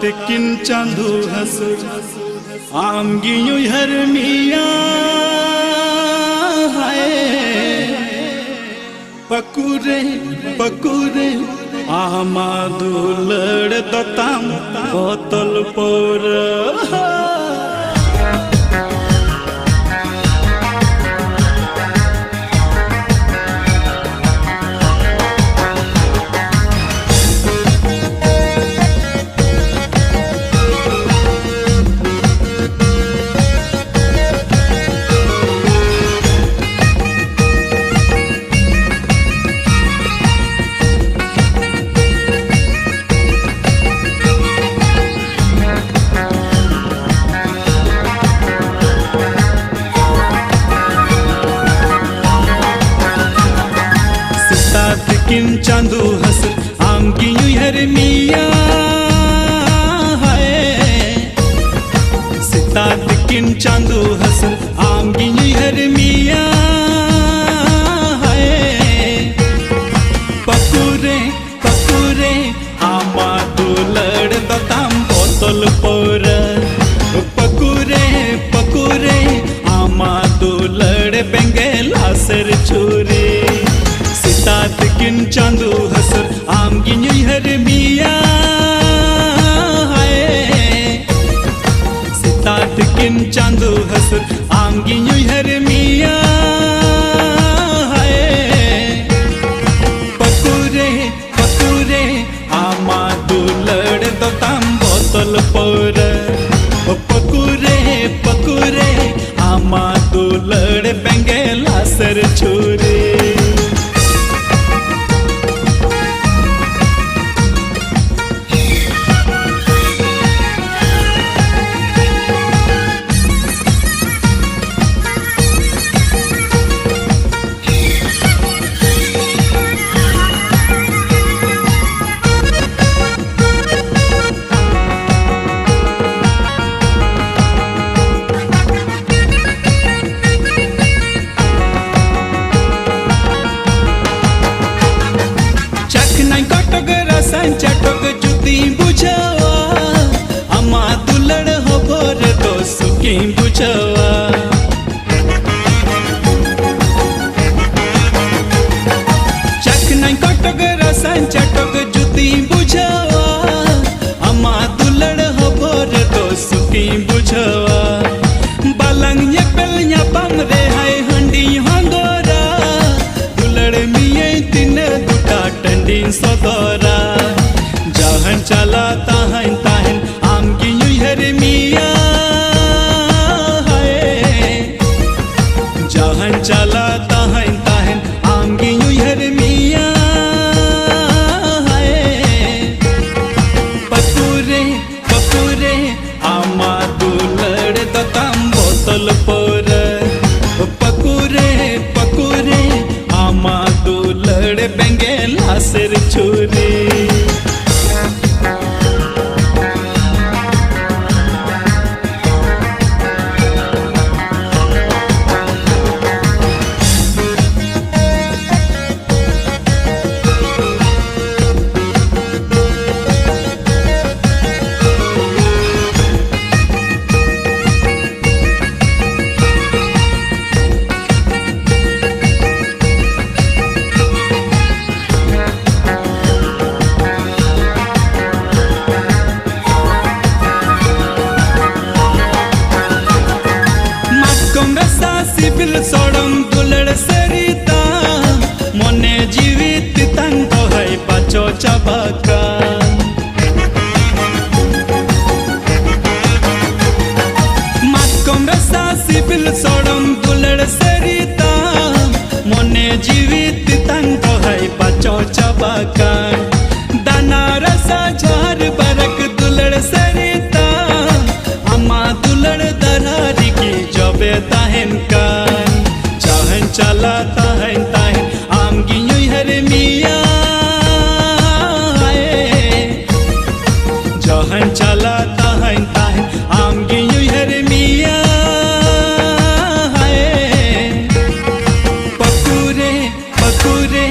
किन चांदू हस आमगियों हर मिया हाय पकुरे पकुरे आमादू लड़ दताम बोतल पोर किन चांदू हस आमगियों हर मिया हाय सितात किन चांदू हस आमगियों हर मिया हाय पकुरे पकुरे आमादू लड़ दताम बोतल पोर पकुरे पकुरे आमादू लड़ बेंगेला सर छुरी सितात किन चांदू हसर आमगियों हर मिया हाय सितात किन चांदू हसर आमगियों हर मिया हाय पकुरे पकुरे आमादू लड़ दताम बोतल पोर पकुरे पकुरे आमादू लड़ बेंगेला सर छुरी चटक जुती बुझवा अमा दुलड़ हो भोर तो सुखी बुझवा चख नहीं कटक रसन चटक जुती बुझवा अमा दुलड़ हो भोर तो सुखी बुझवा बालंग ये पेलिया बम रे हाय हंडी हंगोरा दुलड़ मिये दिन दुटा टंडी सदोरा जहन चला ताहन ताहन आमगियों हर मिया हाय जहन चला ताहन ताहन आमगियों हर मिया हाय पकुरे पकुरे आमादू लड़ दताम बोतल पोर पकुरे पकुरे आमादू लड़ बेंगेला सर छुरी सिबिल सोडम दुलड़ सरिता मोने जीवित तंग है पाचो चबका मातकम रसा सिबिल सोडम दुलड़ सरिता मोने जीवित तंग है पाचो चबका दाना रसा झार बरक दुलड़ सरिता अमा दुलड़ दरारी की जबे ताहन का चाहन चला ताहन ताहन आमगियों हर मिया हाय जहन चला ताहन ताहन आमगियों हर मिया हाय पकुरे पकुरे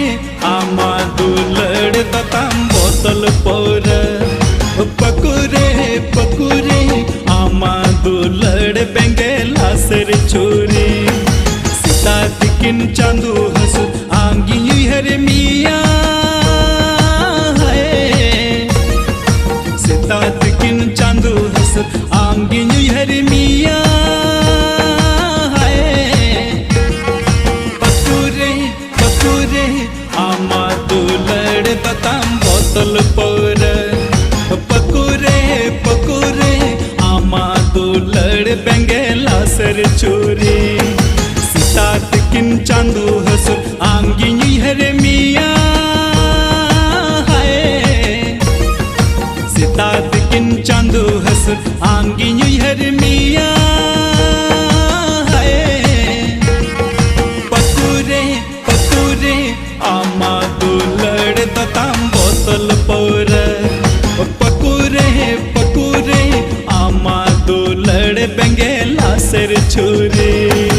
आमादू लड़ दताम बोतल पोर पकुरे लासर छोरी सीता तिकिन चांदू हसु आंगी हर मिया सीता तिकिन चांदू हसु आंगी हर मिया पकुरे आमा दुलड़ बताम बोतल पर पकुरे आमा दुलड़ बेंगेला सर चोरी सीता तिकिन चांदू हसु आंगी हर मिया सीता तिकिन चांदू हसु आंगी हर मिया पकुरे आमा दुलड़ बताम बोतल पर पकुरे आमा दुलड़ बेंगेला सर छोरी।